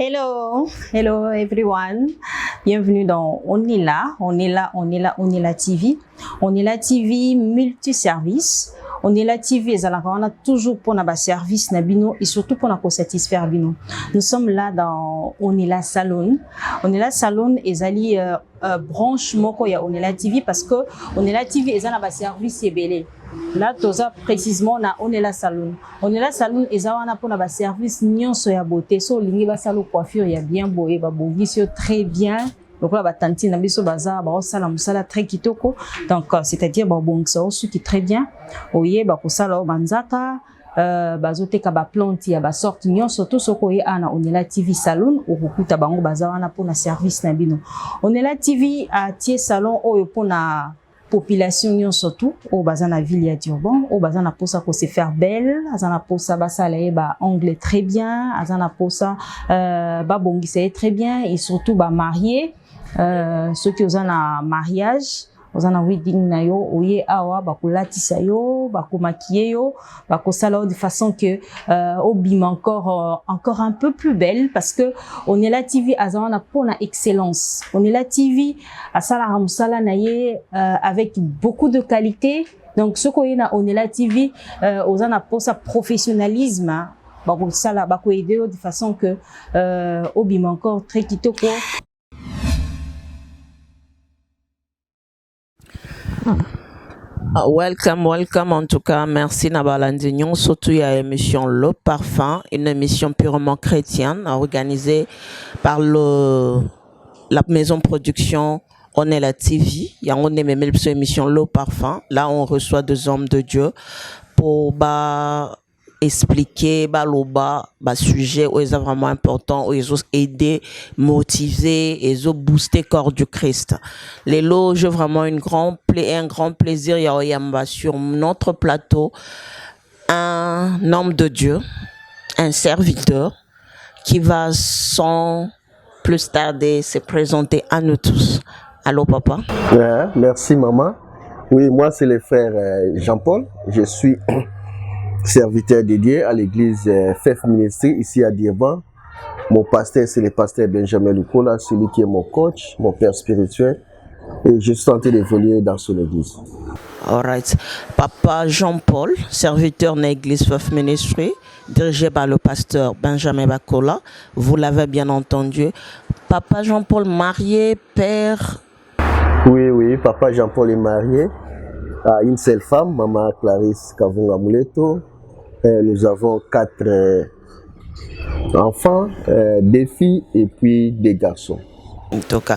Hello, hello everyone. Bienvenue dans On est là, on est là, on est là, on est là TV. On est là TV multiservice. On est là TV on a toujours pour nos services nabino et surtout pour nous satisfaire bino. Nous sommes là dans On est là salon. On est là salon et ali branche moko ya On est là TV parce que On est là TV et na service belé. Là, tout ça précisément, on est là salon. On est là salon et ça on a pour nos services nyonso ya beauté. So lingi ba salon coiffure ya bien boé, ba bovisio très bien. Donc là, tanti na biso baza ba osala musala très kitoko. Donc c'est-à-dire ba bongsa osu qui très bien. Oye ba kosala banzaka bazoteka ba plante ya ba sorte nyonso to soko ye ana On est là TV salon okukuta bango baza wana pour na service na bino. On est là TV à tie salon oyo pour na population surtout au bazana ville ya Durban au bazana posa ko se faire belle azana posa basala ba anglais très bien azana posa ba bongisa très bien et surtout ba marié ceux qui ont mariage ozana wedding na yo oye awa bakolatisa yo bakomaquiller yo bakosala de façon que obima encore un peu plus belle parce que On est là TV azana pour la excellence. On est là TV asala ramsala naye avec beaucoup de qualité. Donc ce qu'on a On est là TV ozana pour sa professionnalisme bakosala bakoaider de façon que obima encore très kitoko. Welcome en tout cas, merci Nabalandignon, surtout il y a l'émission Le Parfum, une émission purement chrétienne organisée par la maison production On est la TV. Il y a on est même l'émission Le Parfum. Là on reçoit deux hommes de Dieu pour expliquer sujet où ils sont vraiment important où ils ont aidé motiver et ils ont boosté corps du Christ. Les lots, j'ai vraiment un grand plaisir yamba sur notre plateau un homme de Dieu, un serviteur qui va sans plus tarder se présenter à nous tous. Allô papa. Merci maman. Oui, moi c'est le frère Jean-Paul. Je suis serviteur dédié à l'église FEF Ministry ici à Durban. Mon pasteur, c'est le pasteur Benjamin Lukola, celui qui est mon coach, mon père spirituel. Et je suis en train d'évoluer dans son église. Alright. Papa Jean-Paul, serviteur de l'église FEF Ministry, dirigé par le pasteur Benjamin Lukola. Vous l'avez bien entendu. Papa Jean-Paul, marié, père. Oui, papa Jean-Paul est marié à une seule femme, maman Clarisse Kavunga Muleto. Nous avons 4 enfants, 2 filles et puis 2 garçons. En tout cas,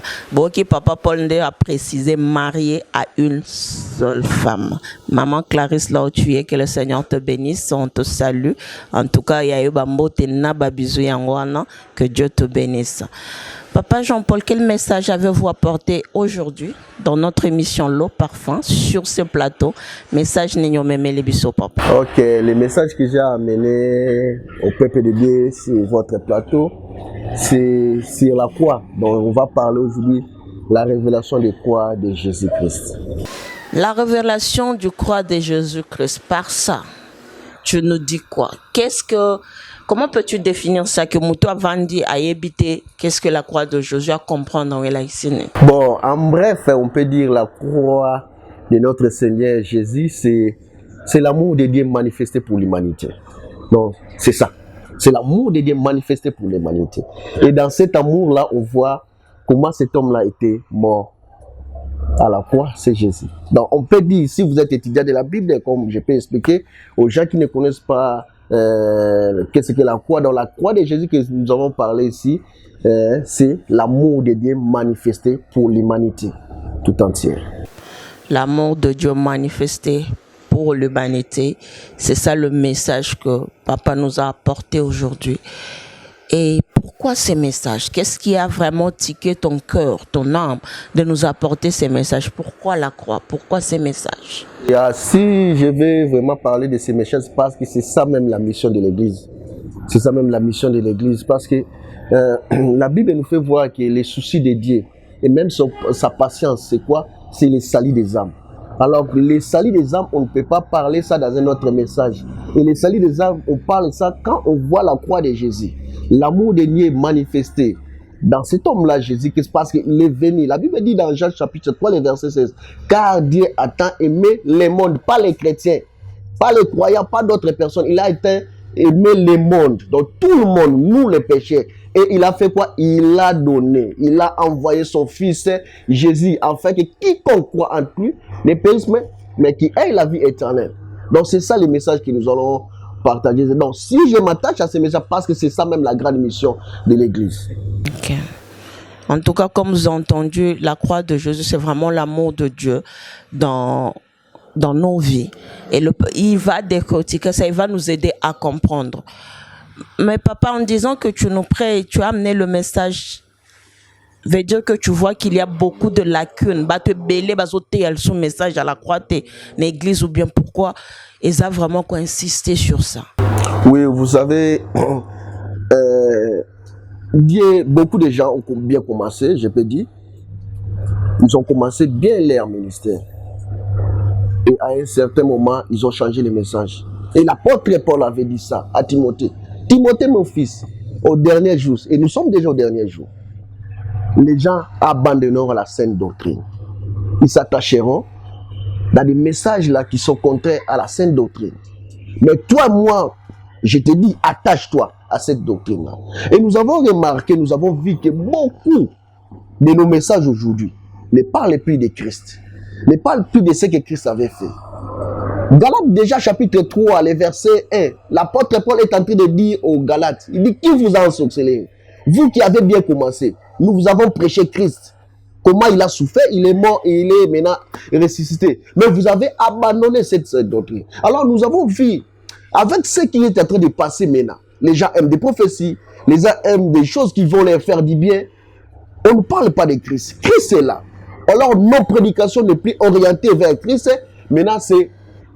papa Paul a précisé marié à une seule femme. Maman Clarisse, là où tu es, que le Seigneur te bénisse, on te salue. En tout cas, il y a eu que Dieu te bénisse. Papa Jean-Paul, quel message avez-vous apporté aujourd'hui dans notre émission Le Parfum sur ce plateau? Message Nigno Memele Bisso, papa. Ok, le message que j'ai amené au peuple de Dieu sur votre plateau, c'est sur la croix. Donc on va parler aujourd'hui la révélation de croix de Jésus-Christ. La révélation du croix de Jésus-Christ, par ça, tu nous dis quoi? Comment peux-tu définir ça que Moutou Avandi a évité qu'est-ce que la croix de Jésus à comprendre dans ici? Bon, en bref, on peut dire la croix de notre Seigneur Jésus, c'est l'amour de Dieu manifesté pour l'humanité. Donc, c'est ça. C'est l'amour de Dieu manifesté pour l'humanité. Et dans cet amour-là, on voit comment cet homme-là était mort à la croix, c'est Jésus. Donc, on peut dire, si vous êtes étudiant de la Bible, comme je peux expliquer aux gens qui ne connaissent pas qu'est-ce que la croix. Dans la croix de Jésus que nous avons parlé ici, c'est l'amour de Dieu manifesté pour l'humanité tout entière. L'amour de Dieu manifesté pour l'humanité, c'est ça le message que papa nous a apporté aujourd'hui. Et pourquoi ces messages? Qu'est-ce qui a vraiment tiqué ton cœur, ton âme, de nous apporter ces messages? Pourquoi la croix? Pourquoi ces messages? Si je vais vraiment parler de ces messages, parce que c'est ça même la mission de l'Église. C'est ça même la mission de l'Église, parce que la Bible nous fait voir que les soucis de Dieu, et même sa patience, c'est quoi? C'est le salut des âmes. Alors, les salut des âmes, on ne peut pas parler ça dans un autre message. Et les salut des âmes, on parle ça quand on voit la croix de Jésus. L'amour de Dieu est manifesté dans cet homme-là, Jésus, parce qu'il est venu. La Bible dit dans Jean chapitre 3, le verset 16, car Dieu a tant aimé le monde, pas les chrétiens, pas les croyants, pas d'autres personnes. Il a aimé le monde, donc tout le monde, nous les pécheurs. Et il a fait quoi? Il a donné, il a envoyé son fils Jésus, afin que quiconque croit en lui ne périsse, mais qui ait la vie éternelle. Donc c'est ça le message que nous allons partager. Donc si je m'attache à ce message, parce que c'est ça même la grande mission de l'Église. Okay. En tout cas, comme vous avez entendu, la croix de Jésus, c'est vraiment l'amour de Dieu dans nos vies. Et il va décortiquer ça, il va nous aider à comprendre. Mais papa, en disant que tu nous prêts, tu as amené le message, veut dire que tu vois qu'il y a beaucoup de lacunes. Bah, te belé, bah, elles sont message à la croix de l'église ou bien pourquoi ils ont vraiment insisté sur ça. Oui, vous savez, beaucoup de gens ont bien commencé, je peux dire. Ils ont commencé bien leur ministère. Et à un certain moment, ils ont changé le message. Et l'apôtre Paul avait dit ça à Timothée. Timothée, mon fils, au dernier jour, et nous sommes déjà au dernier jour, les gens abandonneront la saine doctrine. Ils s'attacheront dans des messages là qui sont contraires à la saine doctrine. Mais toi, moi, je te dis, attache-toi à cette doctrine-là. Et nous avons remarqué, nous avons vu que beaucoup de nos messages aujourd'hui ne parlent plus de Christ, ne parlent plus de ce que Christ avait fait. Galates déjà chapitre 3, le verset 1, l'apôtre Paul est en train de dire aux Galates, il dit, qui vous a ensorcelé? Vous qui avez bien commencé, nous vous avons prêché Christ. Comment il a souffert, il est mort et il est maintenant ressuscité. Mais vous avez abandonné cette doctrine. Alors nous avons vu, avec ce qui est en train de passer maintenant, les gens aiment des prophéties, les gens aiment des choses qui vont leur faire du bien. On ne parle pas de Christ. Christ est là. Alors nos prédications ne plus orientées vers Christ. Maintenant c'est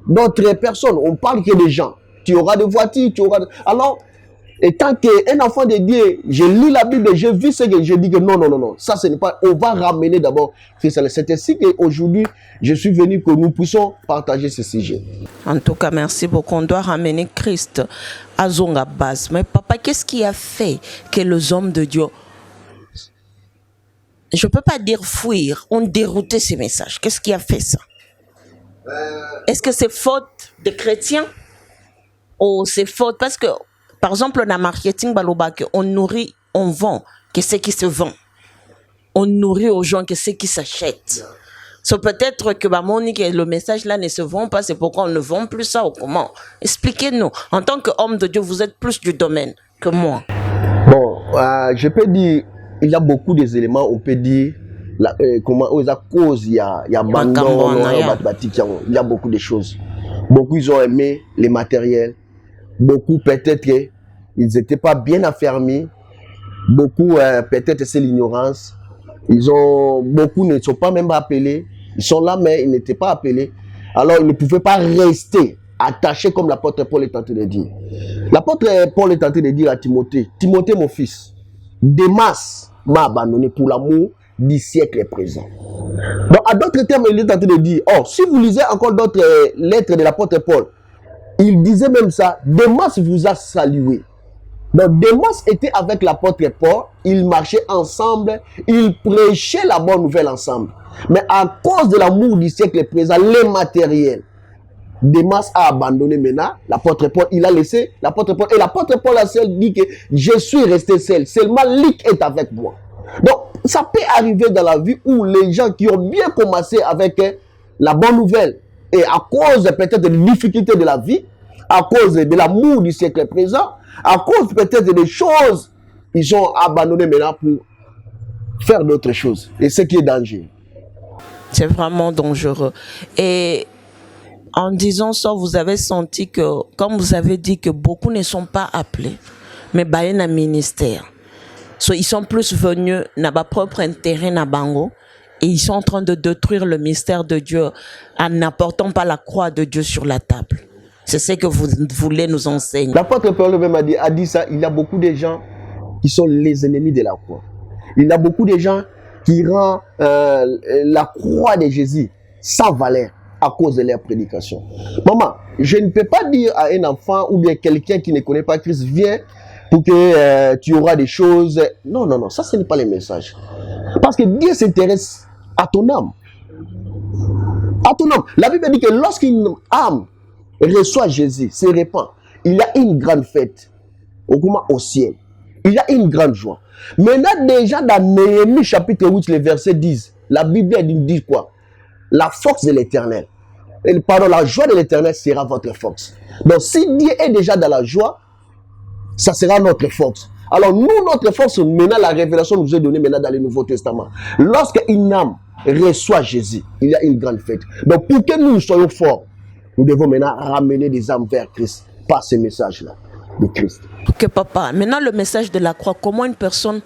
d'autres personnes. On parle que des gens. Tu auras des voitures, tu auras... Alors, étant qu'un enfant de Dieu, je lis la Bible, je vis ce que je dis que non. Ça, ce n'est pas... On va ramener d'abord Christ. C'est ainsi qu'aujourd'hui, je suis venu que nous puissions partager ce sujet. En tout cas, merci beaucoup. On doit ramener Christ à Zonga base. Mais papa, qu'est-ce qui a fait que les hommes de Dieu, je ne peux pas dire fuir, ont dérouté ces messages? Qu'est-ce qui a fait ça? Est-ce que c'est faute des chrétiens? Ou c'est faute parce que, par exemple, dans le marketing, on nourrit, on vend, que c'est qui se vend. On nourrit aux gens que c'est qui s'achètent. So, peut-être que le message là ne se vend pas, c'est pourquoi on ne vend plus ça ou comment? Expliquez-nous. En tant qu'homme de Dieu, vous êtes plus du domaine que moi. Bon, je peux dire, il y a beaucoup d'éléments, on peut dire, comment aux causes il y a abandon, il y a beaucoup de choses. Beaucoup ils ont aimé les matériels, beaucoup peut-être qu'ils n'étaient pas bien affermis, beaucoup peut-être c'est l'ignorance. Beaucoup ne sont pas même appelés, ils sont là mais ils n'étaient pas appelés. Alors ils ne pouvaient pas rester attachés comme l'apôtre Paul est en train de dire. L'apôtre Paul est en train de dire à Timothée, Timothée mon fils, Démas m'a abandonné pour l'amour du siècle présent. Donc, à d'autres termes, il est en train de dire, oh, si vous lisez encore d'autres lettres de l'apôtre Paul, il disait même ça, Démas vous a salué. Donc, Démas était avec l'apôtre Paul, ils marchaient ensemble, ils prêchaient la bonne nouvelle ensemble. Mais à cause de l'amour du siècle présent, les matériels, Démas a abandonné maintenant, l'apôtre Paul, il a laissé l'apôtre Paul, et l'apôtre Paul a seul dit que je suis resté seul, seulement Luc est avec moi. Donc, ça peut arriver dans la vie où les gens qui ont bien commencé avec la bonne nouvelle, et à cause peut-être des difficultés de la vie, à cause de l'amour du siècle présent, à cause peut-être des choses, ils ont abandonné maintenant pour faire d'autres choses. Et ce qui est dangereux. C'est vraiment dangereux. Et en disant ça, vous avez senti que, comme vous avez dit, que beaucoup ne sont pas appelés, mais il y a un ministère. So, ils sont plus venus dans leur propre intérêt na bango et ils sont en train de détruire le mystère de Dieu en n'apportant pas la croix de Dieu sur la table. C'est ce que vous voulez nous enseigner. L'apôtre Paul même a dit ça. Il y a beaucoup de gens qui sont les ennemis de la croix. Il y a beaucoup de gens qui rendent la croix de Jésus sans valeur. à cause de leur prédication. Maman, je ne peux pas dire à un enfant ou bien quelqu'un qui ne connaît pas Christ, viens pour que tu auras des choses. Non, non, non, ça ce n'est pas le message. Parce que Dieu s'intéresse à ton âme. À ton âme. La Bible dit que lorsqu'une âme reçoit Jésus, se répand, il y a une grande fête au ciel. Il y a une grande joie. Maintenant, déjà dans Néhémie chapitre 8, le verset 10, la Bible dit quoi? La force de l'Éternel. Pardon, la joie de l'Éternel sera votre force. Donc, si Dieu est déjà dans la joie, ça sera notre force. Alors, nous, notre force, maintenant, la révélation nous est donnée maintenant dans le Nouveau Testament. Lorsqu'une âme reçoit Jésus, il y a une grande fête. Donc, pour que nous soyons forts, nous devons maintenant ramener des âmes vers Christ par ce message-là de Christ. Ok, papa. Maintenant, le message de la croix, comment une personne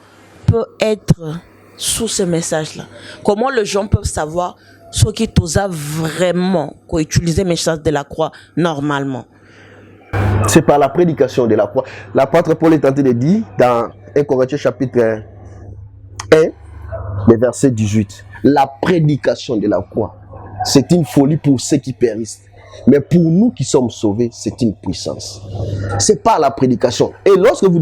peut être sous ce message-là? Comment les gens peuvent savoir ce qui t'osa vraiment utiliser le message de la croix normalement? C'est par la prédication de la croix. L'apôtre Paul est tenté de dire dans 1 Corinthiens chapitre 1, le verset 18, la prédication de la croix, c'est une folie pour ceux qui périssent. Mais pour nous qui sommes sauvés, c'est une puissance. C'est par la prédication. Et lorsque vous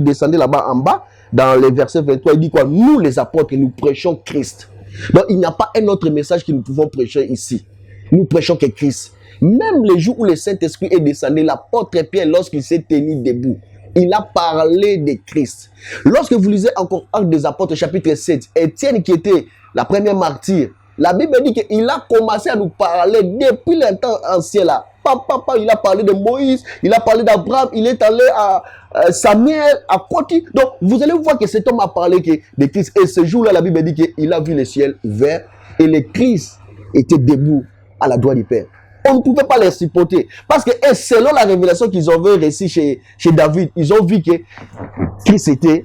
descendez là-bas en bas, dans le verset 23, il dit quoi? Nous les apôtres, nous prêchons Christ. Donc il n'y a pas un autre message que nous pouvons prêcher ici. Nous prêchons que Christ. Même les jours où le Saint-Esprit est descendu, l'apôtre Pierre, lorsqu'il s'est tenu debout, il a parlé de Christ. Lorsque vous lisez encore Actes des Apôtres, chapitre 7, Étienne qui était la première martyre, la Bible dit qu'il a commencé à nous parler depuis le temps ancien là. Papa, il a parlé de Moïse, il a parlé d'Abraham, il est allé à Samuel, à Koti. Donc, vous allez voir que cet homme a parlé de Christ. Et ce jour-là, la Bible dit qu'il a vu le ciel ouvert et le Christ était debout à la droite du Père. On ne pouvait pas les supporter. Parce que selon la révélation qu'ils ont reçue chez David, ils ont vu que Christ était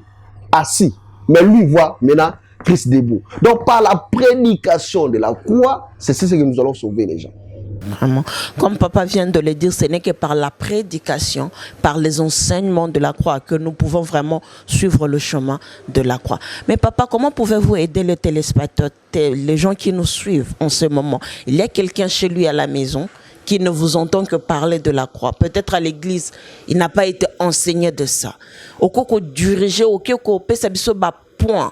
assis. Mais lui voit maintenant Christ debout. Donc par la prédication de la croix, c'est ce que nous allons sauver les gens. Vraiment. Comme papa vient de le dire, ce n'est que par la prédication, par les enseignements de la croix que nous pouvons vraiment suivre le chemin de la croix. Mais papa, comment pouvez-vous aider les téléspectateurs, les gens qui nous suivent en ce moment? Il y a quelqu'un chez lui à la maison qui ne vous entend que parler de la croix. Peut-être à l'église, il n'a pas été enseigné de ça. Au coco diriger, au coco pesabiso ba point.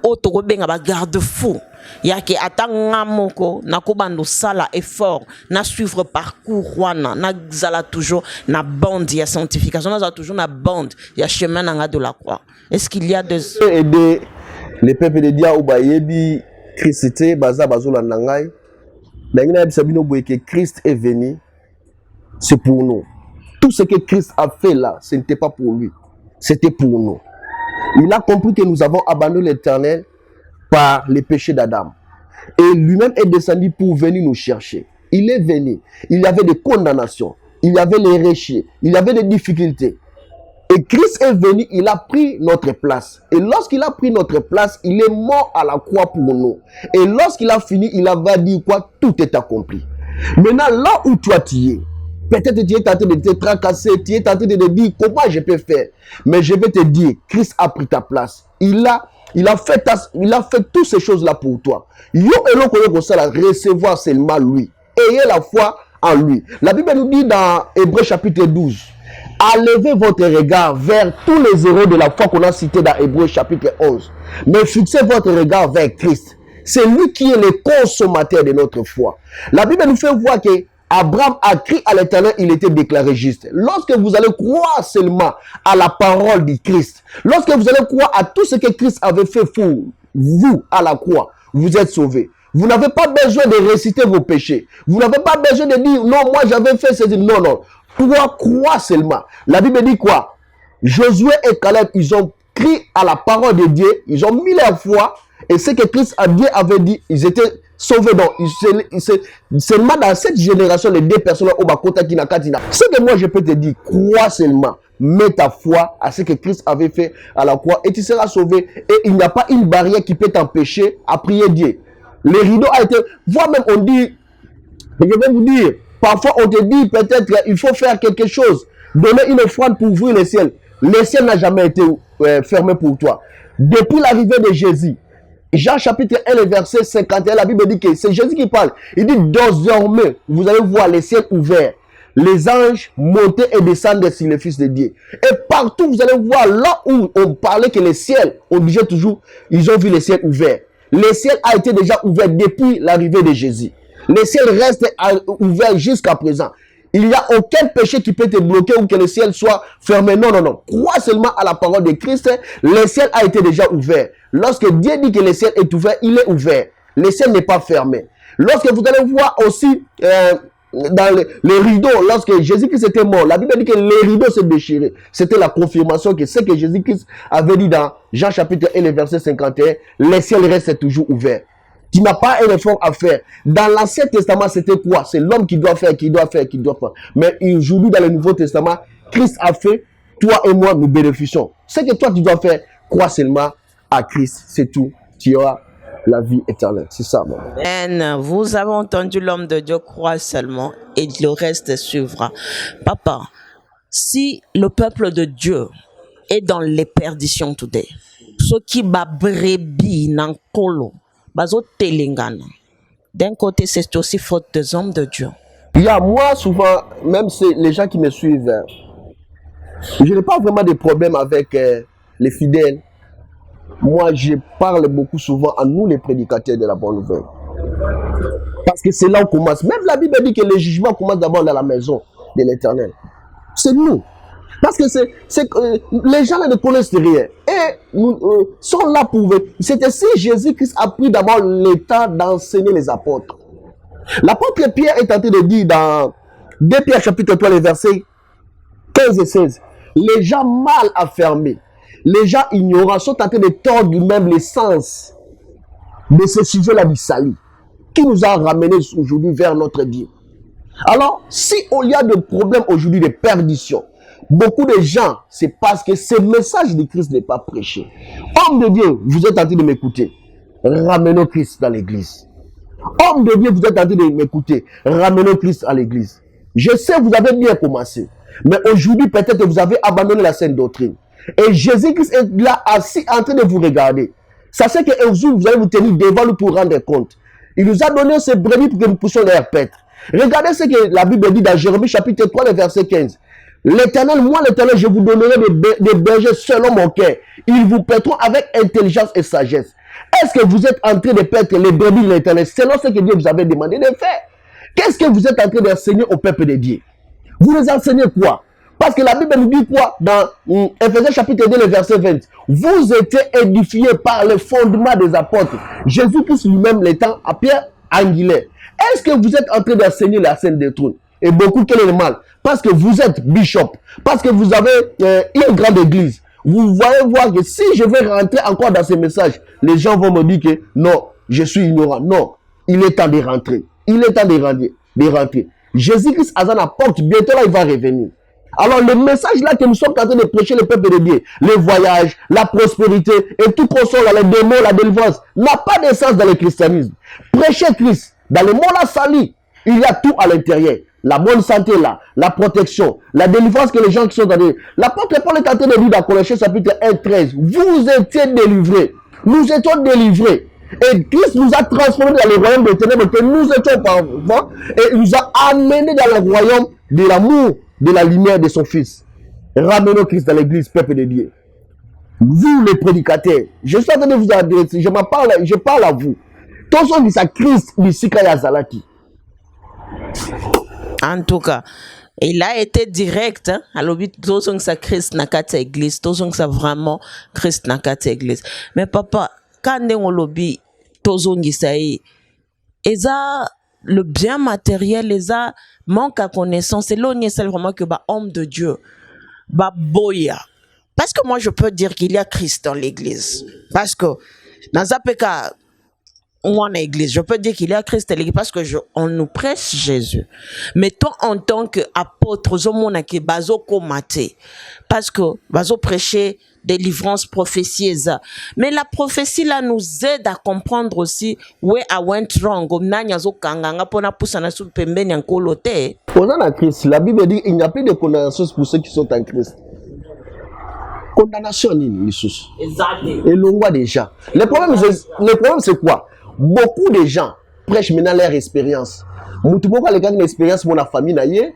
Auto benga ba garde-fou. Yaki atanga moko na kobando sala effort na suivre parcours wana na zala toujours na bande ya sanctification na toujours na bande ya chemin nanga de la croix. Est-ce qu'il y a des aider les peuples de Dia ou bayebi Christ baza bazola nangai dangina bisabino boye que Christ est venu, c'est pour nous. Tout ce que Christ a fait là, ce n'était pas pour lui, c'était pour nous. Il a compris que nous avons abandonné l'Éternel par les péchés d'Adam. Et lui-même est descendu pour venir nous chercher. Il est venu. Il y avait des condamnations. Il y avait les péchés. Il y avait des difficultés. Et Christ est venu, il a pris notre place. Et lorsqu'il a pris notre place, il est mort à la croix pour nous. Et lorsqu'il a fini, il va dire quoi? Tout est accompli. Maintenant, là où toi tu es, peut-être tu es tenté de te tracasser, tu es tenté de te dire comment je peux faire. Mais je vais te dire, Christ a pris ta place. Il a fait toutes ces choses-là pour toi. Yo et l'on ça recevoir seulement lui. Ayez la foi en lui. La Bible nous dit dans Hébreux chapitre 12, enlevez votre regard vers tous les héros de la foi qu'on a cités dans Hébreux chapitre 11. Mais fixez votre regard vers Christ. C'est lui qui est le consommateur de notre foi. La Bible nous fait voir que Abraham a crié à l'Éternel, il était déclaré juste. Lorsque vous allez croire seulement à la parole du Christ, lorsque vous allez croire à tout ce que Christ avait fait pour vous à la croix, vous êtes sauvés. Vous n'avez pas besoin de réciter vos péchés. Vous n'avez pas besoin de dire, non, moi j'avais fait ceci. Non, non. Croire seulement. La Bible dit quoi? Josué et Caleb, ils ont crié à la parole de Dieu, ils ont mis leur foi, et ce que Christ Dieu avait dit, ils étaient sauvés. Donc, seulement dans cette génération, les deux personnes au Bakota qui n'a qu'à dire. Ce que moi je peux te dire, crois seulement, mets ta foi à ce que Christ avait fait à la croix et tu seras sauvé. Et il n'y a pas une barrière qui peut t'empêcher à prier Dieu. Le rideau a été, voire même on dit, je vais vous dire, parfois on te dit peut-être qu'il faut faire quelque chose, donner une offrande pour ouvrir le ciel. Le ciel n'a jamais été fermé pour toi. Depuis l'arrivée de Jésus, Jean chapitre 1, le verset 51, la Bible dit que c'est Jésus qui parle. Il dit, désormais, vous allez voir les ciels ouverts, les anges monter et descendre sur le Fils de Dieu. Et partout, vous allez voir, là où on parlait que les ciels, on disait toujours, ils ont vu les ciels ouverts. Le ciel a été déjà ouvert depuis l'arrivée de Jésus. Le ciel reste ouvert jusqu'à présent. Il n'y a aucun péché qui peut te bloquer ou que le ciel soit fermé. Non, non, non. Crois seulement à la parole de Christ. Le ciel a été déjà ouvert. Lorsque Dieu dit que le ciel est ouvert, il est ouvert. Le ciel n'est pas fermé. Lorsque vous allez voir aussi dans les rideaux, lorsque Jésus-Christ était mort, la Bible dit que les rideaux se déchiraient. C'était la confirmation que ce que Jésus-Christ avait dit dans Jean chapitre 1, le verset 51, le ciel reste toujours ouvert. Tu n'as pas un effort à faire. Dans l'Ancien Testament, c'était quoi? C'est l'homme qui doit faire, qui doit faire, qui doit faire. Mais aujourd'hui, dans le Nouveau Testament, Christ a fait, toi et moi, nous bénéficions. Ce que toi, tu dois faire, crois seulement à Christ. C'est tout. Tu auras la vie éternelle. C'est ça, maman. Vous avez entendu l'homme de Dieu, croire seulement et le reste suivra. Papa, si le peuple de Dieu est dans les perditions today, ce qui va brebis dans colo, bazo telengana. D'un côté, c'est aussi faute des hommes de Dieu. Il y a moi, souvent, même les gens qui me suivent, je n'ai pas vraiment de problème avec les fidèles. Moi, je parle beaucoup souvent à nous, les prédicateurs de la bonne nouvelle. Parce que c'est là où on commence. Même la Bible dit que le jugement commence d'abord dans la maison de l'Éternel. C'est nous. Parce que les gens ne connaissent rien. Et nous sont là pour... C'est ainsi Jésus-Christ a pris d'abord le temps d'enseigner les apôtres. L'apôtre Pierre est en train de dire dans 2 Pierre chapitre 3, les versets 15 et 16. Les gens mal affermés, les gens ignorants sont en train de tordre même le sens de ce sujet-là du salut qui nous a ramenés aujourd'hui vers notre Dieu. Alors, si il y a des problèmes aujourd'hui de perdition, beaucoup de gens, c'est parce que ce message de Christ n'est pas prêché. Homme de Dieu, vous êtes en train de m'écouter. Ramenons Christ dans l'église. Homme de Dieu, vous êtes en train de m'écouter. Ramenons Christ à l'église. Je sais, vous avez bien commencé. Mais aujourd'hui, peut-être que vous avez abandonné la saine doctrine. Et Jésus-Christ est là, assis, en train de vous regarder. Sachez qu'un jour, vous allez vous tenir devant lui pour rendre compte. Il nous a donné ces brebis pour que nous puissions les paître. Regardez ce que la Bible dit dans Jérémie chapitre 3, le verset 15. L'Éternel, moi l'Éternel, je vous donnerai des bergers selon mon cœur. Ils vous paîtront avec intelligence et sagesse. Est-ce que vous êtes en train de paître les brebis de l'Éternel selon ce que Dieu vous avait demandé de faire? Qu'est-ce que vous êtes en train d'enseigner au peuple de Dieu? Vous les enseignez quoi? Parce que la Bible nous dit quoi? Dans Ephésiens chapitre 2, le verset 20. Vous étiez édifiés par le fondement des apôtres. Jésus-Christ lui-même l'étant à pierre angulaire. Est-ce que vous êtes en train d'enseigner la scène des trônes? Et beaucoup, quel est le mal? Parce que vous êtes bishop. Parce que vous avez une grande église. Vous voyez voir que si je vais rentrer encore dans ces messages, les gens vont me dire que non, je suis ignorant. Non, il est temps de rentrer. Il est temps de rentrer. Jésus-Christ à la porte, bientôt là, il va revenir. Alors, le message là que nous sommes en train de prêcher le peuple de Dieu, les voyages, la prospérité et tout console, les démons, la délivrance, n'a pas de sens dans le christianisme. Prêchez Christ. Dans le monde là, sali, il y a tout à l'intérieur. La bonne santé là, la protection, la délivrance que les gens qui sont dans les... L'apôtre Paul est en train de dire dans Colossiens chapitre 1, 13. Vous étiez délivrés. Nous étions délivrés. Et Christ nous a transformés dans le royaume des ténèbres que nous étions auparavant et il nous a amenés dans le royaume de l'amour, de la lumière de son Fils. Ramenons Christ dans l'église, peuple de Dieu. Vous les prédicateurs, je suis en train de vous adresser, je parle à vous. Tous ceux qui sont Christ, ici, Zalaki. En tout cas, il a été direct. Hein? Alors, tous ceux qui Christ n'a qu'à l'église, tous ceux qui vraiment Christ n'a qu'à l'église. Mais papa, quand on lobby, tous ceux qui sont le bien matériel, les a manque à connaissance. Et là, on est vraiment que homme de Dieu, boya. Parce que moi, je peux dire qu'il y a Christ dans l'église. Parce que dans Zapeka, ou en église, je peux dire qu'il y a Christ à l'église parce que on nous prêche Jésus. Mais toi, en tant qu'apôtre, parce que bazo prêcher délivrance, prophétie, mais la prophétie là nous aide à comprendre aussi where I went wrong. Christ, la Bible dit qu'il n'y a plus de connaissances pour ceux qui sont en Christ. Condamnation nini lisusu. Exactement. Et l'on voit déjà. Le problème c'est quoi? Beaucoup de gens prêchent maintenant leur expérience. Moutoumouka les gars une expérience mon famille naïe.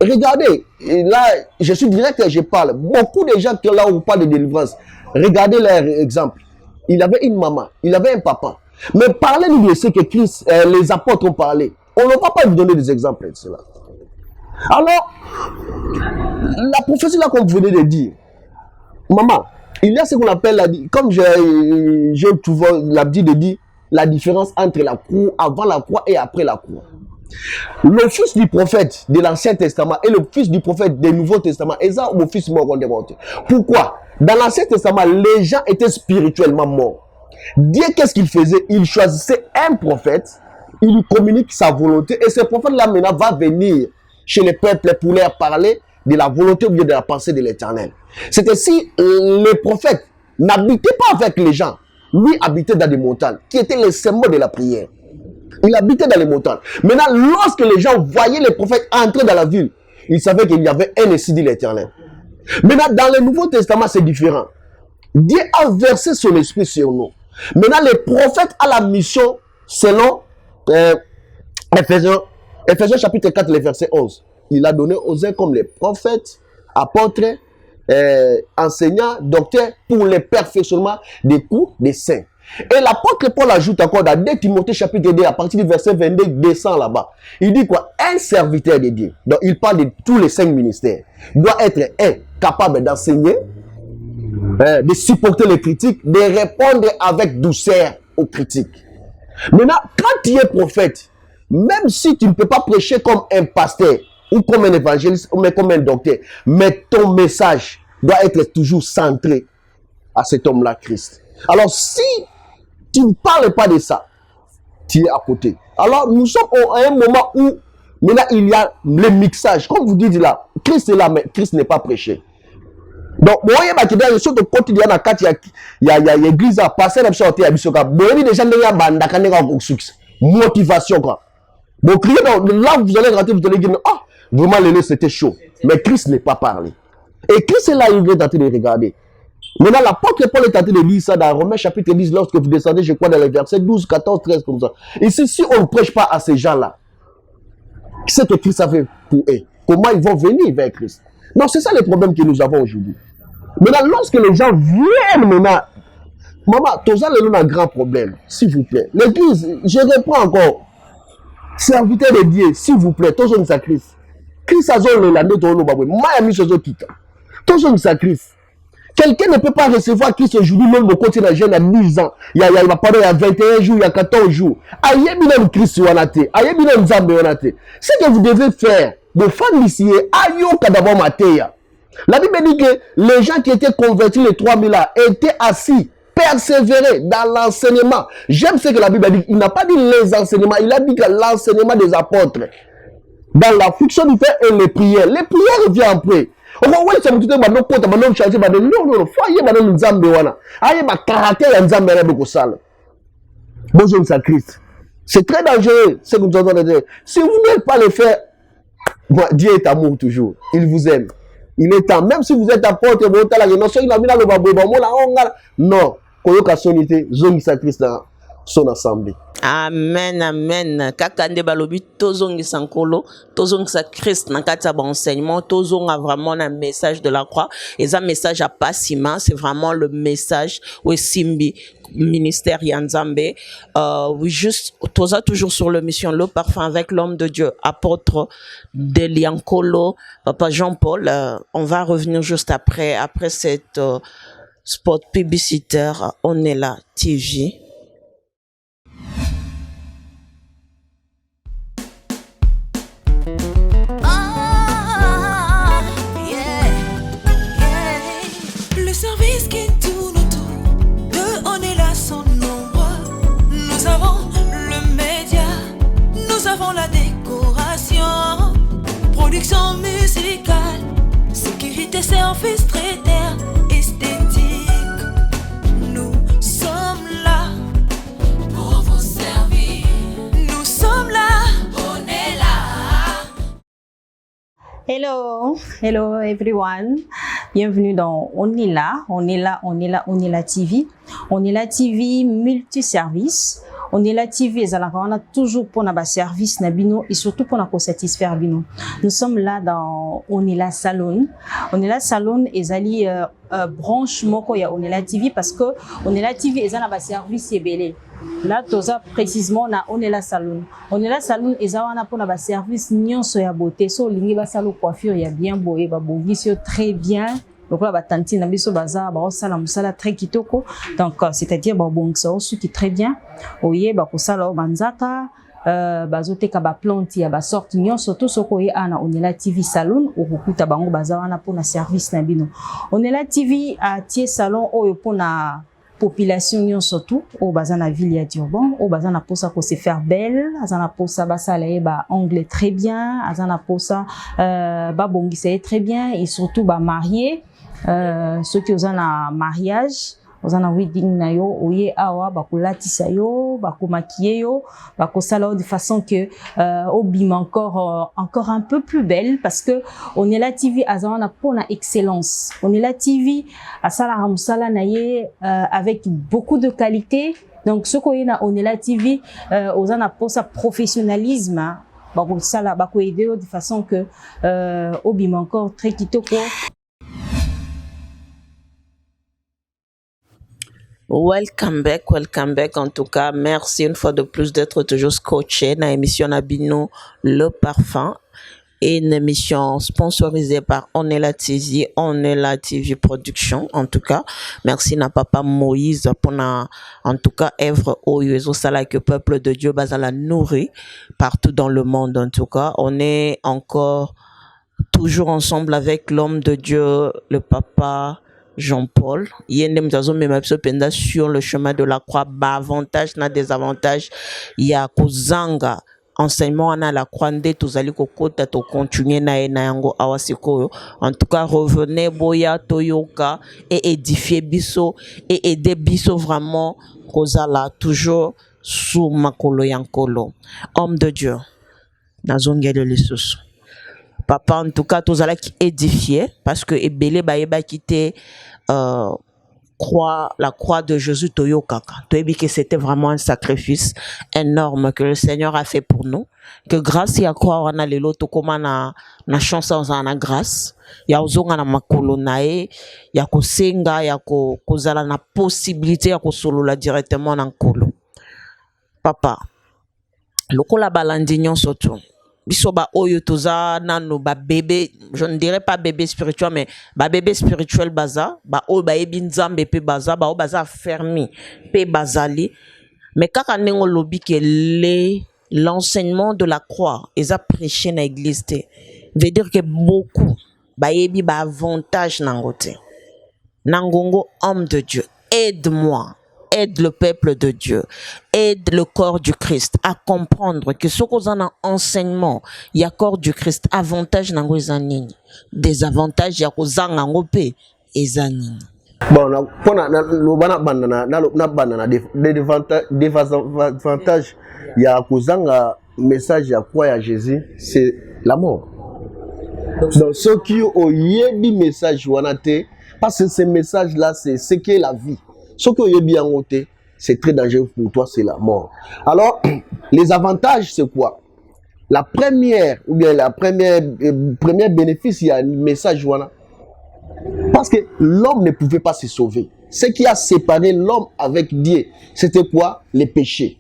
Regardez, et là je suis direct et je parle. Beaucoup de gens qui là on parle de délivrance. Regardez leur exemple. Il avait une maman, il avait un papa. Mais parlez-nous de ce que Christ, les apôtres ont parlé. On ne va pas vous donner des exemples de cela. Alors, la prophétie là comme vous venez de dire, maman, il y a ce qu'on appelle, comme j'ai souvent l'habitude de dire, la différence entre la croix, avant la croix et après la croix. Le fils du prophète de l'Ancien Testament et le fils du prophète du Nouveau Testament, et ça, mon fils mort démonté. Pourquoi? Dans l'Ancien Testament, les gens étaient spirituellement morts. Dieu, qu'est-ce qu'il faisait? Il choisissait un prophète, il lui communique sa volonté, et ce prophète-là maintenant va venir chez les peuples pour leur parler de la volonté ou bien de la pensée de l'Éternel. C'était si le prophète n'habitait pas avec les gens, lui habitait dans des montagnes, qui étaient les symboles de la prière. Il habitait dans les montagnes. Maintenant, lorsque les gens voyaient les prophètes entrer dans la ville, ils savaient qu'il y avait un ainsi dit l'Éternel. Maintenant, dans le Nouveau Testament, c'est différent. Dieu a versé son esprit sur nous. Maintenant, les prophètes ont la mission selon Ephésiens chapitre 4, le verset 11. Il a donné aux uns comme les prophètes, apôtres, enseignants, docteurs, pour le perfectionnement des coups des saints. Et l'apôtre Paul ajoute encore dans 2 Timothée chapitre 2, à partir du verset 22, descend là-bas. Il dit quoi? Un serviteur de Dieu. Donc il parle de tous les 5 ministères. Doit être capable d'enseigner, de supporter les critiques, de répondre avec douceur aux critiques. Maintenant, quand tu es prophète, même si tu ne peux pas prêcher comme un pasteur, ou comme un évangéliste, ou comme un docteur, mais ton message doit être toujours centré à cet homme-là, Christ. Alors, si tu ne parles pas de ça, tu es à côté. Alors, nous sommes à un moment où, maintenant, il y a le mixage. Comme vous dites là, Christ est là, mais Christ n'est pas prêché. Donc, moi, il y a des choses de quotidien, il y a l'église à passer, il y a des gens qui ont motivation, quoi. Bon, là, vous allez rentrer, vous allez dire, ah, vraiment, le c'était chaud. Mais Christ n'est pas parlé. Et Christ est là, il est en train de regarder. Maintenant, l'apôtre Paul est en train de lire ça dans Romains chapitre 10, lorsque vous descendez, je crois, dans les versets 12, 14, 13, comme ça. Ici, si on ne prêche pas à ces gens-là, ce que Christ a fait pour eux, comment ils vont venir vers Christ? Donc, c'est ça le problème que nous avons aujourd'hui. Maintenant, lorsque les gens viennent maintenant, maman, tout ça, c'est un grand problème, s'il vous plaît. L'église, je reprends encore, serviteur de Dieu, s'il vous plaît, tous sont sacrifiés. Christ a zone le landé, tout le monde, moi, il y a mis ce qui tous sont sacrifiés. Quelqu'un ne peut pas recevoir Christ aujourd'hui, même au côté de la jeune à 10 ans. Il va parler il y a 21 jours, il y a 14 jours. Aïe, bien Christ, aïe, bien Nzambe, ce que vous devez faire, de faire ici, aïe, d'abord matéa. La Bible dit que les gens qui étaient convertis, les 3000 là, étaient assis, persévérés dans l'enseignement. J'aime ce que la Bible dit. Il n'a pas dit les enseignements, il a dit que l'enseignement des apôtres. Dans la fonction du fait et les prières. Les prières viennent après. Non, c'est très dangereux ce que nous entendons dire. Si vous n'êtes pas le faire, Dieu est amour toujours. Il vous aime. Il est temps. Même si vous êtes apôtre, non, son assemblée. Amen, amen. Kakande balobi tozongi sankolo, tozongi sa Christ na kati ya enseignement, tozonga vraiment un message de la croix. Et ça message à passima, c'est vraiment le message où Simbi ministère Yanzambe. Oui, juste toza toujours sur le mission le parfum avec l'homme de Dieu, apôtre Deliankolo, Papa Jean-Paul. On va revenir juste après cette spot publicitaire. On est là, TV. Production musicale, sécurité, service, traiteur, esthétique. Nous sommes là pour vous servir. Nous sommes là, on est là. Hello everyone. Bienvenue dans On est là, on est là, on est là, on est là TV. On est là TV multiservice. On est là TV on a toujours pour na service na bino et surtout pour na satisfaire bino. Nous sommes là dans On est là salon. On est là salon ezali branche moko ya On est là TV parce que On est là TV ezana ba service ebele. Là toza précisément na On est là salon. On est là salon ezana pour na ba service nyonso ya beauté. So lingi ba salon coiffure ya bien boye ba bongisi très bien. Donc là, tanti na biso baza ba osala musala très kitoko. Donc c'est-à-dire ba bongisa osu qui très bien. Oye ba kosala banzaka bazoteka ba plante ya ba sorte nyonso to soko ye ana On est là TV salon okukuta bango baza wana pour na service na bino. On est là TV a tie salon oyo pour na population nyonso tout o baza na ville ya Durban o baza na posa ko se faire belle azana posa basala ye ba anglais très bien azana posa ba bongisa très bien et surtout ba marié ceux qui ont un mariage, ont un wedding na yo, oye awa bakulatisa yo, bakumakiye yo, bakosala de façon que obim encore un peu plus belle parce que On est là TV azana pour la excellence. On est là TV asala ramsala na ye avec beaucoup de qualité. Donc ce qu'on a On est là TV ozana pour sa professionnalisme. Bakosala bakoaider de façon que obim encore très kitoko. Welcome back. En tout cas, merci une fois de plus d'être toujours scotché dans l'émission Nabino Le Parfum, et une émission sponsorisée par On est la TV, On est la TV Production. En tout cas, merci na papa Moïse pour en tout cas œuvre au Yeso Sala que peuple de Dieu bazala nourri partout dans le monde. En tout cas, on est encore toujours ensemble avec l'homme de Dieu, le papa Jean-Paul, sur le chemin de la croix, avantage na désavantage, il y a kozanga enseignement na la croix nde tozali kokota to continuer na yango awasiko. En tout cas, revenez boya toyoka et édifier biso et aider biso vraiment kozala toujours sous makolo yankolo. Homme de Dieu, nazongele lisusu. Papa, en tout cas, tous allez qui édifier parce que ebele baeba quitté la croix de Jésus toyokaka. Toyebi que c'était vraiment un sacrifice énorme que le Seigneur a fait pour nous. Que grâce ya croix on a lelo to koma na chance on a grâce. Ya ozonga na makolo nae, ya kosenga, ya kozala na possibilité ya kosolola directement na nkolo. Papa, lokola balandignon surtout. Bisoba oyo toza nano ba bébé, je ne dirais pas bébé spirituel mais ba bébé spirituel baza ba o ba yebi nzambe pe baza ba o baza fermi pe bazali mais kaka nengo lobi que l'enseignement de la croix eza prêché na église te veut dire que beaucoup ba yebi ba avantage nangote nangongo. Homme de Dieu, aide-moi, aide le peuple de Dieu, aide le corps du Christ à comprendre que ce qu'on a en enseignement, il y a corps du Christ, avantage nango ezanini, désavantage ya kozanga ngope ezanini. Bon, pour na banana désavantage ya kozanga message ya quoi ya Jésus, c'est la mort. Donc ceux qui ont yebi message wanate, parce que ce message là c'est ce qu'est la vie. Ce que vous bien noté, c'est très dangereux pour toi, c'est la mort. Alors, les avantages, c'est quoi? La première, ou bien la première bénéfice, il y a un message, voilà. Parce que l'homme ne pouvait pas se sauver. Ce qui a séparé l'homme avec Dieu, c'était quoi? Les péchés.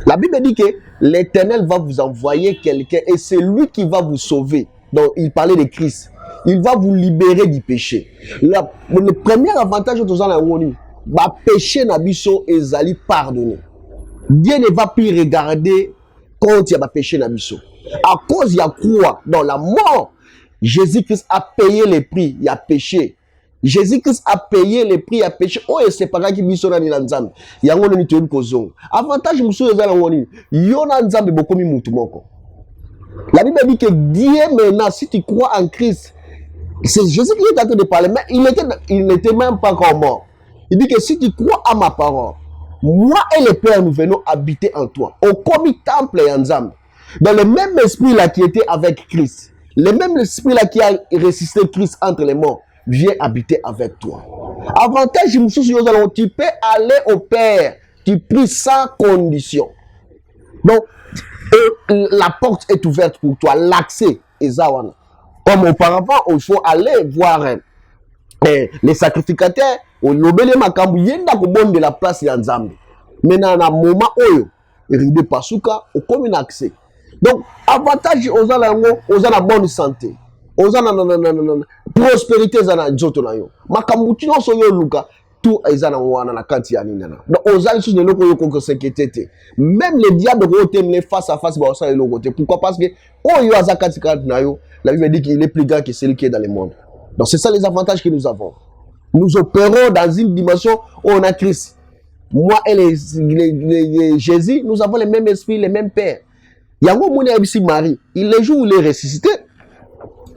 La Bible dit que l'Éternel va vous envoyer quelqu'un et c'est lui qui va vous sauver. Donc, il parlait de Christ. Il va vous libérer du péché. Le premier avantage de tout ça, c'est péché nabiso ezali pardonné. Dieu ne va plus regarder quand il y a péché nabiso. À cause il y a quoi? Dans la mort, Jésus-Christ a payé le prix, il y a péché. Jésus-Christ a payé le prix, il y a péché. Oh, et c'est pas grave qui biso na nzambe. Yango ni tueni kozonga. Avantage muso ezala ngoni. Yo na nzambe bokomi mutu moko. La Bible dit que Dieu maintenant, si tu crois en Christ, c'est Jésus qui est en train de parler, mais il n'était même pas encore mort. Il dit que si tu crois à ma parole, moi et le Père, nous venons habiter en toi. Au commis temple et ensemble. Dans le même esprit là qui était avec Christ, le même esprit là qui a ressuscité Christ entre les morts, vient habiter avec toi. Avantage, tu peux aller au Père, tu pries sans condition. Donc, la porte est ouverte pour toi, l'accès est zawana. Comme auparavant, il faut aller voir les sacrificateurs, au lobele makambu yenda ko bonne de la place ya Nzambe. Maintenant, na moment oyo, ribe pasuka, au commun accès. Donc, avantage aux ana bonne santé, aux ana prospérité zana joto na yo. Makambu tino so yo luka, tout ezana wana na kati ya nina. Donc, aux ana sous de loko yo ko s'inquiéter. Même les diables les face à face ba ça le côté. Pourquoi? Parce que oyo azakati kati na yo, la Bible dit qu'il est plus grand que celui qui est dans le monde. Donc, c'est ça les avantages que nous avons. Nous opérons dans une dimension où on a Christ. Moi et Jésus, nous avons les mêmes esprits, les mêmes pères. Il y a un moment où Marie, les jours où il est ressuscité,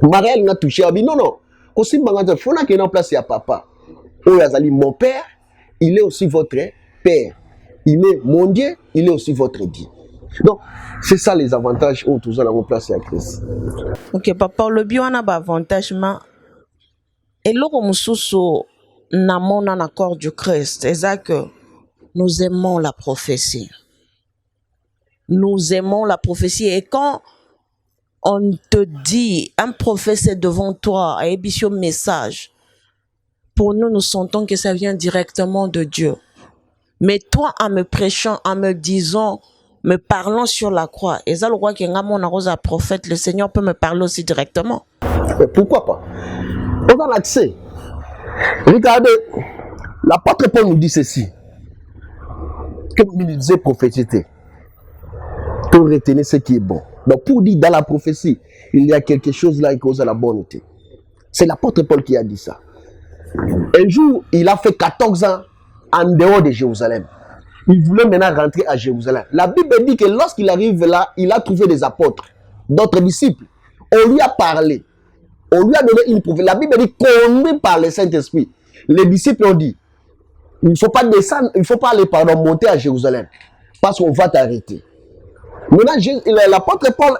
Marie, elle n'a touché. Elle dit non, non. Quand il faut qu'il y ait en place, il y a papa. Mon père, il est aussi votre père. Il est mon Dieu, il est aussi votre Dieu. Donc, c'est ça les avantages où nous allons placer à Christ. Ok, papa, le bio a un avantage, mais et l'autre mususu na mona na corps du Christ, c'est que nous aimons la prophétie. Nous aimons la prophétie et quand on te dit un prophète est devant toi, un message, pour nous, nous sentons que ça vient directement de Dieu. Mais toi, en me prêchant, en me disant, me parlant sur la croix, et ça le roi qui est un prophète, le Seigneur peut me parler aussi directement. Mais pourquoi pas? On a l'accès. Regardez, l'apôtre Paul nous dit ceci. Comme il disait prophétité, pour retenir ce qui est bon. Donc pour dire dans la prophétie, il y a quelque chose là qui cause la bonté. C'est l'apôtre Paul qui a dit ça. Un jour, il a fait 14 ans en dehors de Jérusalem. Il voulait maintenant rentrer à Jérusalem. La Bible dit que lorsqu'il arrive là, il a trouvé des apôtres, d'autres disciples. On lui a parlé. On lui a donné une prophétie. La Bible dit conduit par le Saint-Esprit. Les disciples ont dit, il ne faut pas descendre, il ne faut pas aller monter à Jérusalem. Parce qu'on va t'arrêter. Maintenant, l'apôtre Paul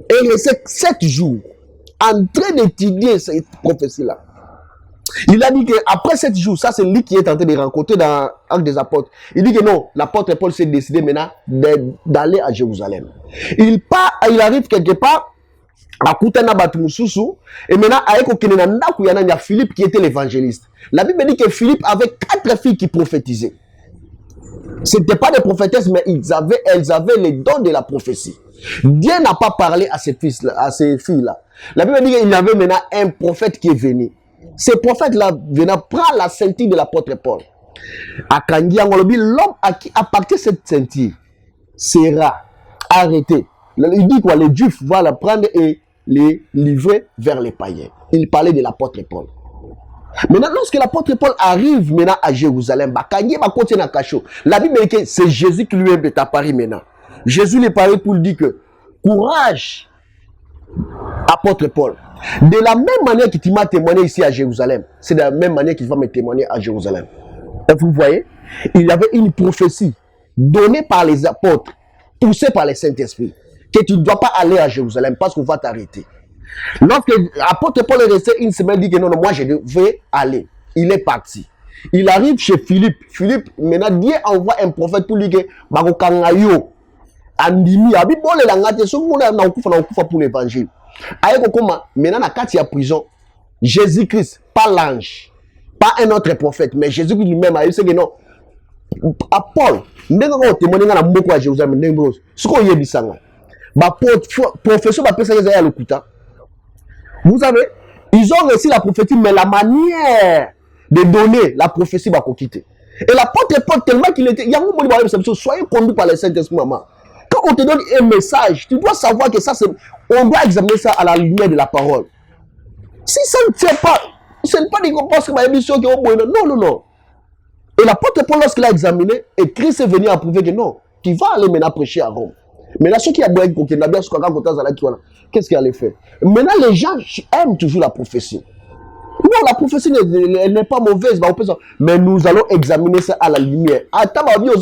est resté 7 jours en train d'étudier cette prophétie-là. Il a dit qu'après 7 jours, ça c'est lui qui est en train de rencontrer dans Actes des Apôtres. Il dit que non, l'apôtre Paul s'est décidé maintenant d'aller à Jérusalem. Il arrive quelque part à Koutana Batumususu, et maintenant, il y a Philippe qui était l'évangéliste. La Bible dit que Philippe avait 4 filles qui prophétisaient. Ce n'étaient pas des prophétesses, mais elles avaient les dons de la prophétie. Dieu n'a pas parlé à ces filles-là. La Bible dit qu'il y avait maintenant un prophète qui est venu. Ce prophète-là prend la ceinture de l'apôtre Paul. À Kangi, l'homme à qui appartient cette ceinture sera arrêté. Il dit quoi? Les Juifs vont la prendre et les livrer vers les païens. Il parlait de l'apôtre Paul. Maintenant, lorsque l'apôtre Paul arrive maintenant à Jérusalem, la Bible dit que c'est Jésus qui lui est apparu maintenant. Jésus lui parle pour lui dire que courage, apôtre Paul. De la même manière que tu m'as témoigné ici à Jérusalem, c'est de la même manière qu'il va me témoigner à Jérusalem. Et vous voyez, il y avait une prophétie donnée par les apôtres, poussée par le Saint-Esprit, que tu ne dois pas aller à Jérusalem parce qu'on va t'arrêter. Lorsque l'apôtre Paul est resté une semaine, il dit que non, non, moi je devais aller. Il est parti. Il arrive chez Philippe. Philippe, maintenant, Dieu envoie un prophète pour lui dire que Andimi, abi bole la ngate, so mona na okufa pour l'évangile. Aïe comment maintenant na kati ya prison, Jésus-Christ, pas l'ange, pas un autre prophète, mais Jésus-Christ lui-même a dit que non. À Paul, ndenge ko témoigner na mboko à Jérusalem ndenge ce qu'on y bisanga. Ba professeur ba pesa ya lokuta. Vous savez, ils ont reçu la prophétie, mais la manière de donner la prophétie va quitter. Et l'apôtre Paul, tellement qu'il était, il y a un moment où soyez conduits par le Saint-Esprit, maman. Quand on te donne un message, tu dois savoir que ça, on doit examiner ça à la lumière de la parole. Si ça ne tient pas, ce n'est pas des réponses que ma émission qui est au moins. Non, non, non. Et l'apôtre Paul, lorsqu'il a examiné, et Christ est venu à prouver que non, tu vas aller maintenant prêcher à Rome. Maintenant, ceux qui ont bien qu'est-ce qu'il allait faire? Maintenant, les gens aiment toujours la prophétie. Non, la prophétie n'est pas mauvaise, mais nous allons examiner ça à la lumière. Attends, non,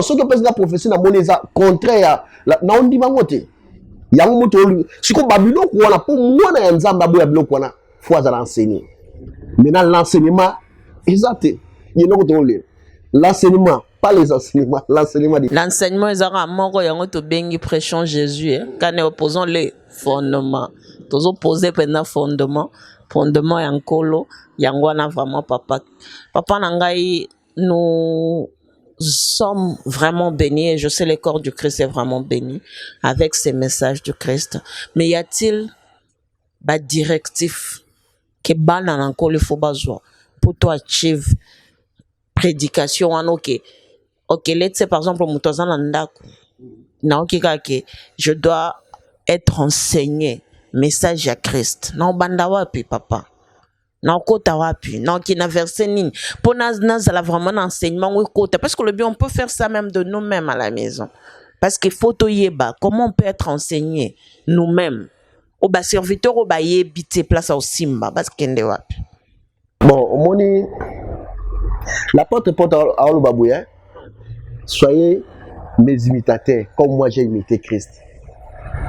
ce que la prophétie, c'est contraire à. yango moto siko babilo ko wana po mwana ya nzamba boya biloko wana faut azala enseigner. Maintenant l'enseignement exact yeloko to le l'enseignement pas les enseignements l'enseignement l'enseignement ezaka moko yango to bengi prêchons Jésus quand nous opposons les fondements tous opposer pendant fondement ya nkolo yango wana vraiment papa nangai nous sommes vraiment bénis et je sais le corps du Christ est vraiment béni avec ces messages du Christ. Mais y a-t-il des directifs que bana nankolo faut besoin pour toi achieve prédication en ok let's say par exemple mutozana ndako na ok que je dois être enseigné message à Christ na banda wapi papa na kota wapi na kina verset nini pour nazala vraiment enseignement ou kota parce que le bien on peut faire ça même de nous-mêmes à la maison parce qu'il faut yeba comment on peut être enseigné nous-mêmes au bas serviteur au bas yebite place au simba parce kende wapi bon moni la porte à Olubabouya soyez mes imitateurs comme moi j'ai imité Christ.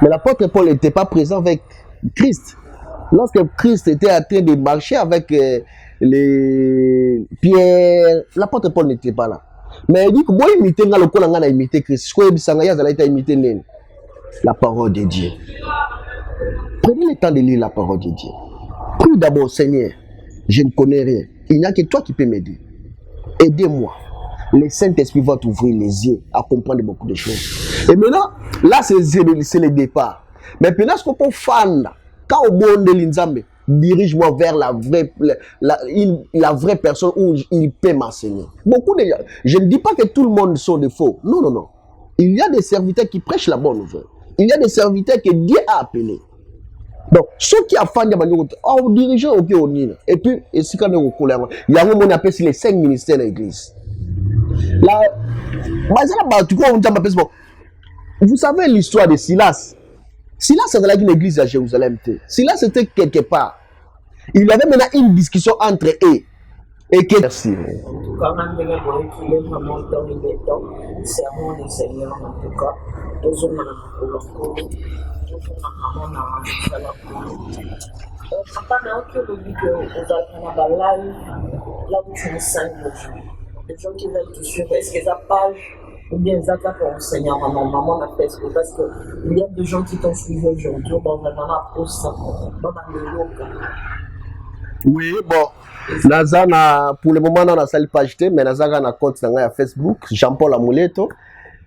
Mais l'apôtre Paul n'était pas présent avec Christ. Lorsque Christ était en train de marcher avec les pierres, l'apôtre Paul n'était pas là. Mais il dit que bon imiter le col a imité Christ. Ce que Sangaya a été imité la parole de Dieu. Prenez le temps de lire la parole de Dieu. Prie d'abord, Seigneur, je ne connais rien. Il n'y a que toi qui peux m'aider. Aidez-moi. Le Saint-Esprit va t'ouvrir les yeux à comprendre beaucoup de choses. Et maintenant, là, c'est le départ. Mais maintenant, ce qu'on peut faire, quand au monde de l'Inzambe, dirige-moi vers la vraie personne où il peut m'enseigner. Beaucoup de gens, je ne dis pas que tout le monde sont des faux. Non, non, non. Il y a des serviteurs qui prêchent la bonne nouvelle. Il y a des serviteurs que Dieu a appelés. Donc, ceux qui ont fait des dirigeants, et puis, il y a un monde appelé les 5 ministères de l'Église. Là, vous savez l'histoire de Silas. Silas c'était une église à Jérusalem. Silas était quelque part. Il y avait maintenant une discussion entre eux. Et que merci. En tout cas, il est vraiment dans les temps. Sermon du Seigneur, en tout cas. Toujours papa, n'a aucun oubli que vous avez là où tu enseignes les gens. Les gens qui veulent te suivre, est-ce qu'ils ont page ou bien ils ont pour enseigner à maman à Facebook parce qu'il y a des gens qui t'ont suivi aujourd'hui, bon, vraiment à poste ça, oui, bon, Nazana, pour le moment, on a la salle page, mais Nazana a un compte sur Facebook, Jean-Paul Amuleto,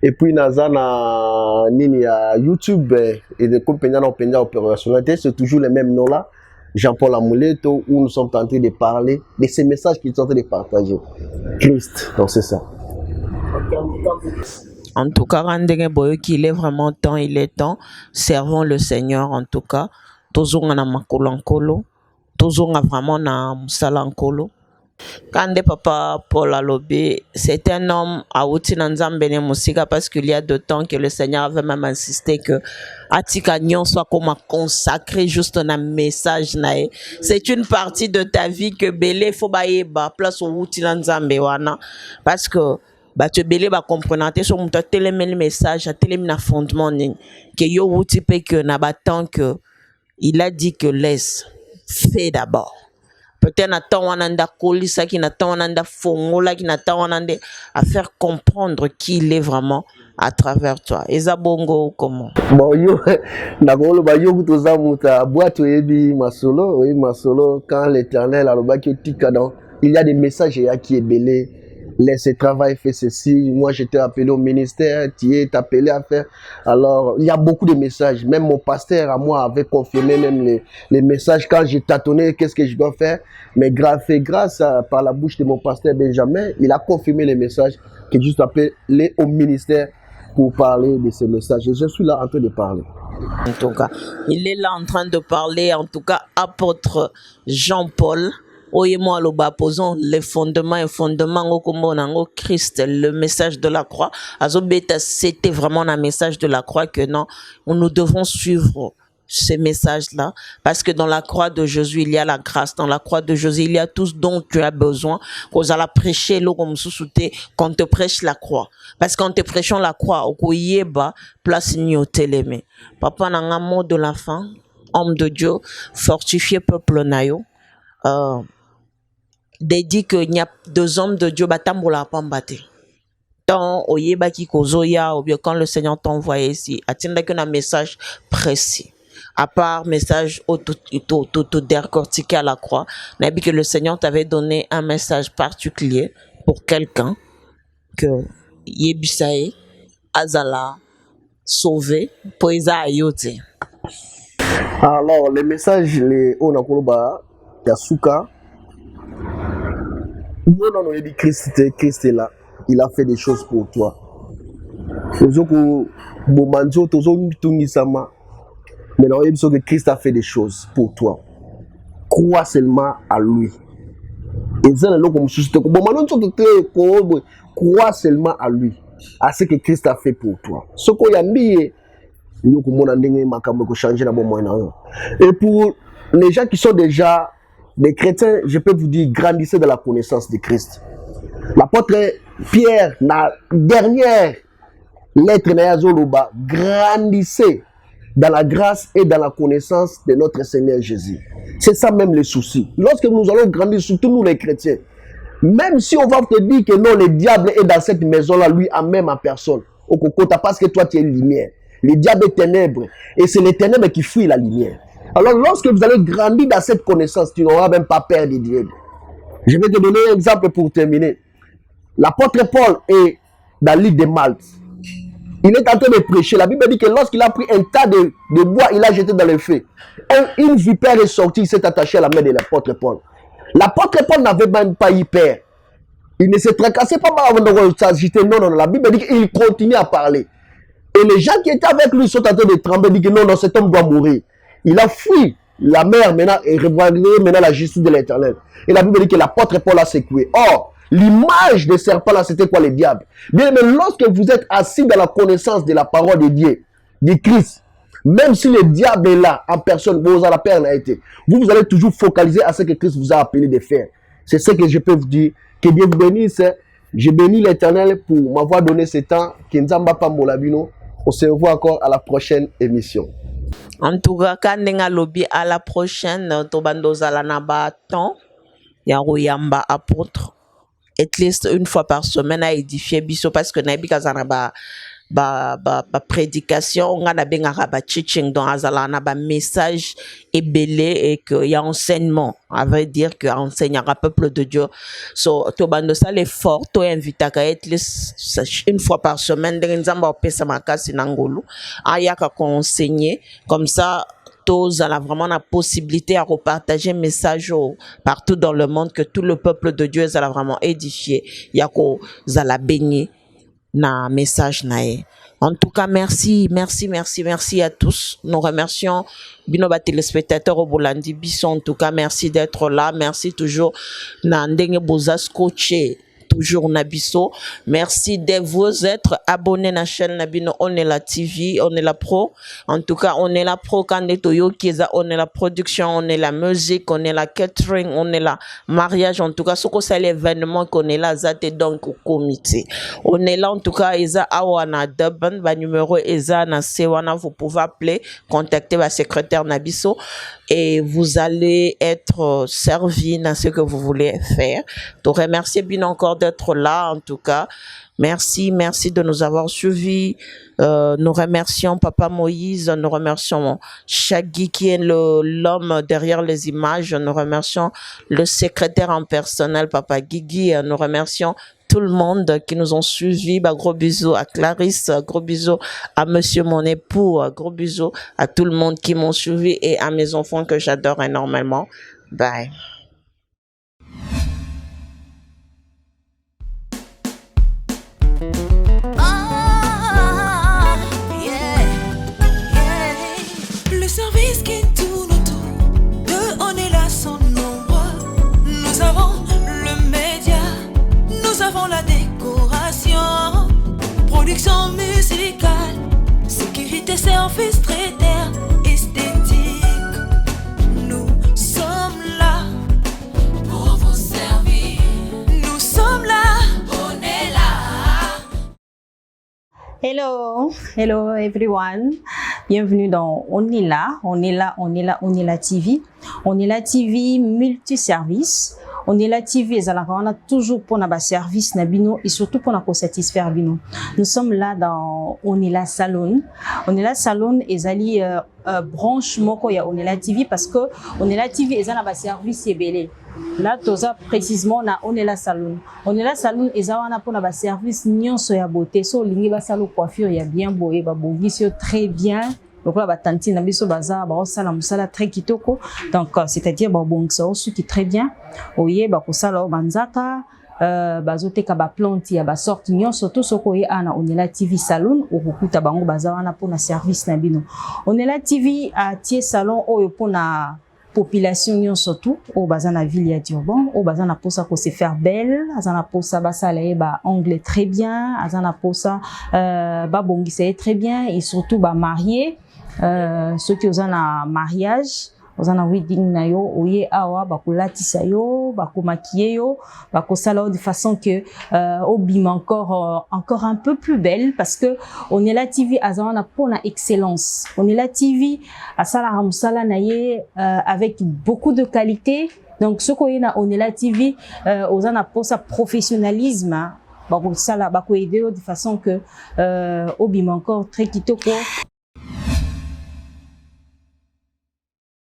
et puis Nazana Nini à YouTube et des compagnies opérationnelles, c'est toujours les mêmes noms là. Jean-Paul Amuleto, où nous sommes en train de parler de ces messages qu'ils sont en train de partager. Christ, donc c'est ça. En tout cas, il est vraiment temps, il est temps. Servons le Seigneur, en tout cas. Toujours on a makolankolo, toujours on a vraiment na musalankolo. Quand papa Paul Alobe, c'est un homme à Outinanzambene Musika parce qu'il y a 2 temps que le Seigneur avait même insisté que Atika Nyon soit comme consacré juste un message. C'est une partie de ta vie que Belé faut ba place au Outinanzambe wana parce que tu Belé ba comprendre sur mon télémé le message à télémé fondement que yo outi pe que na tant que il a dit que laisse fais d'abord. Peut-être n'attend wananda kolisa qui n'attend wananda fongola qui n'attend wananda à faire comprendre qui il est vraiment à travers toi. Ezabongo comment? Bon yo nakolo ba yo kutoza muta boîte ebi masolo quand l'Éternel a le bas qui tika dans il y a des messages qui est belé. Laisse ce travail, fais ceci. Moi, j'étais appelé au ministère, tu es appelé à faire. Alors, il y a beaucoup de messages. Même mon pasteur à moi avait confirmé même les messages quand j'ai tâtonné, qu'est-ce que je dois faire. Mais grâce par la bouche de mon pasteur Benjamin, il a confirmé les messages que je suis appelé au ministère pour parler de ces messages. Et je suis là en train de parler. En tout cas, il est là en train de parler, en tout cas, apôtre Jean-Paul. Oyez-moi le bas, posons les fondements et fondements au Christ, le message de la croix. Azobeta, c'était vraiment un message de la croix que non, nous devons suivre ces messages-là, parce que dans la croix de Jésus, il y a la grâce. Dans la croix de Jésus, il y a tout ce dont tu as besoin. Qu'on allait prêcher, qu'on te prêche la croix. Parce qu'en te prêchant la croix, au yeba, place ni au télémé. Papa, n'a un mot de la fin, homme de Dieu, fortifié peuple nayo. Dédie qu'il y a 2 hommes de Dieu, batambola pambate. Tant au yeba qui kozoya, ou bien quand le Seigneur t'envoie ici, attendez qu'on a un message précis. À part message décortiqué à la croix, n'a dit que le Seigneur t'avait donné un message particulier pour quelqu'un que Yebisae, Azala, sauvé, Poïsa Ayote. Alors, les messages, les Onakoloba, Yasuka, non, il dit Christ est là, il a fait des choses pour toi. Maintenant, il dit que Christ a fait des choses pour toi. Crois seulement à lui. Crois seulement à lui, à ce que Christ a fait pour toi. Ce qu'on a mis, et pour les gens qui sont déjà des chrétiens, je peux vous dire, grandissez dans la connaissance de Christ. L'apôtre Pierre, la dernière lettre Nayazoloba, grandissez dans la grâce et dans la connaissance de notre Seigneur Jésus. C'est ça même le souci. Lorsque nous allons grandir, surtout nous les chrétiens, même si on va te dire que non, le diable est dans cette maison-là, lui en même en personne, au Kokota, parce que toi tu es lumière. Le diable est ténèbres, et c'est les ténèbres qui fuient la lumière. Alors lorsque vous allez grandir dans cette connaissance, tu n'auras même pas peur de Dieu. Je vais te donner un exemple pour terminer. L'apôtre Paul est dans l'île de Malte. Il est en train de prêcher. La Bible dit que lorsqu'il a pris un tas de bois, il a jeté dans le feu. Une vipère est sortie, il s'est attaché à la main de l'apôtre Paul. L'apôtre Paul n'avait même pas eu peur. Il ne se tracassait pas avant de s'agiter. Non. La Bible dit qu'il continue à parler. Et les gens qui étaient avec lui sont en train de trembler, disent que non, cet homme doit mourir. Il a fui la mer maintenant et regardé maintenant la justice de l'Éternel. Et la Bible dit que l'apôtre Paul a secoué. Or, l'image des serpents là, c'était quoi, les diables? Bien, mais lorsque vous êtes assis dans la connaissance de la parole de Dieu, de Christ, même si le diable est là en personne, vous allez perdre la été. Vous allez toujours focaliser à ce que Christ vous a appelé de faire. C'est ce que je peux vous dire. Que Dieu vous bénisse. Je bénis l'Éternel pour m'avoir donné ce temps. On se revoit encore à la prochaine émission. En tout cas, quand on lobby à la prochaine, Tobando Zalanaba temps, Yarouyamba apôtre, at least une fois par semaine à édifier biso parce que Nabi Kazanaba prédication, on a un teaching dans Azalana, message est belé et qu'il y a enseignement. À vrai dire qu'il enseigne à peuple de Dieu. So, Tobando ça l'effort, to invite à être une fois par semaine, dans Nzamba opesa makasi nangolo, ayaka qu'on enseigne comme ça. Tous a vraiment la possibilité à repartager message partout dans le monde que tout le peuple de Dieu est vraiment édifié. Yako zala baigner na message nae. En tout cas, merci à tous. Nous remercions Binoba téléspectateurs au Bolandi Bisson. En tout cas, merci d'être là. Merci toujours na ndenge boza scotché. Toujours Nabiso. Merci de vous être abonnés à la chaîne Nabino. On est la TV, on est la pro. En tout cas, on est la pro Kandetoyo Kieza, on est la production, on est la musique, on est la catering, on est la mariage. En tout cas, ce que c'est l'événement qu'on est là, zate donc au comité. On est là, en tout cas, Eza Awana Dubban, ba numéro Eza na Sewana, vous pouvez appeler, contacter la secrétaire Nabiso et vous allez être servi dans ce que vous voulez faire. Donc, remerciez bien encore d'être là, en tout cas. Merci de nous avoir suivis. Nous remercions Papa Moïse, nous remercions Shaggy qui est l'homme derrière les images, nous remercions le secrétaire en personnel, Papa Guigui, nous remercions tout le monde qui nous ont suivis. Bah, gros bisous à Clarisse, gros bisous à monsieur mon époux, gros bisous à tout le monde qui m'ont suivi et à mes enfants que j'adore énormément. Bye. Le service qui tourne autour de On est là sans nombre. Nous avons le média, nous avons la décoration, production musicale, sécurité, service, traiteur, esthétique. Hello everyone. Bienvenue dans On est là TV. On est là TV multiservice. On est là TV on a toujours pour na service na bino et surtout pour na satisfaire bino. Nous sommes là dans On est là salon. On est là salon ezali branche moko ya On est là TV parce que On est là TV ezana ba service ebele. Là toza précisément na On est là salon. On est là salon ezana pour na ba service nyonso ya beauté. So lingi ba salon coiffure ya bien boye ba bongisi très bien. Donc là ba tanti na biso baza ba osala musala très kitoko. Donc c'est-à-dire ba bongisa osu qui très bien. Oye ba kosala o banzaka bazoteka ba plante ya ba sorte nyonso to soko ye ana On est là TV salon okukuta bango baza wana pour na service na bino. On est là TV a tie salon oyo pour na population surtout au bazin la ville ya Durban au bazin na posa ko se faire belle azana posa basala ba anglais très bien azana posa ba bongisa très bien et surtout ba marié ceux qui ont un mariage ozana wedding na yo oye awa bakolatisa yo bakomaquiller yo bakosala de façon que obima encore un peu plus belle parce que On est là TV azana pour la excellence. On est là TV asala ramsala na ye avec beaucoup de qualité. Donc ce qu'on a On est là TV ozana pour sa professionnalisme bakosala bakoaider de façon que obima encore très kitoko.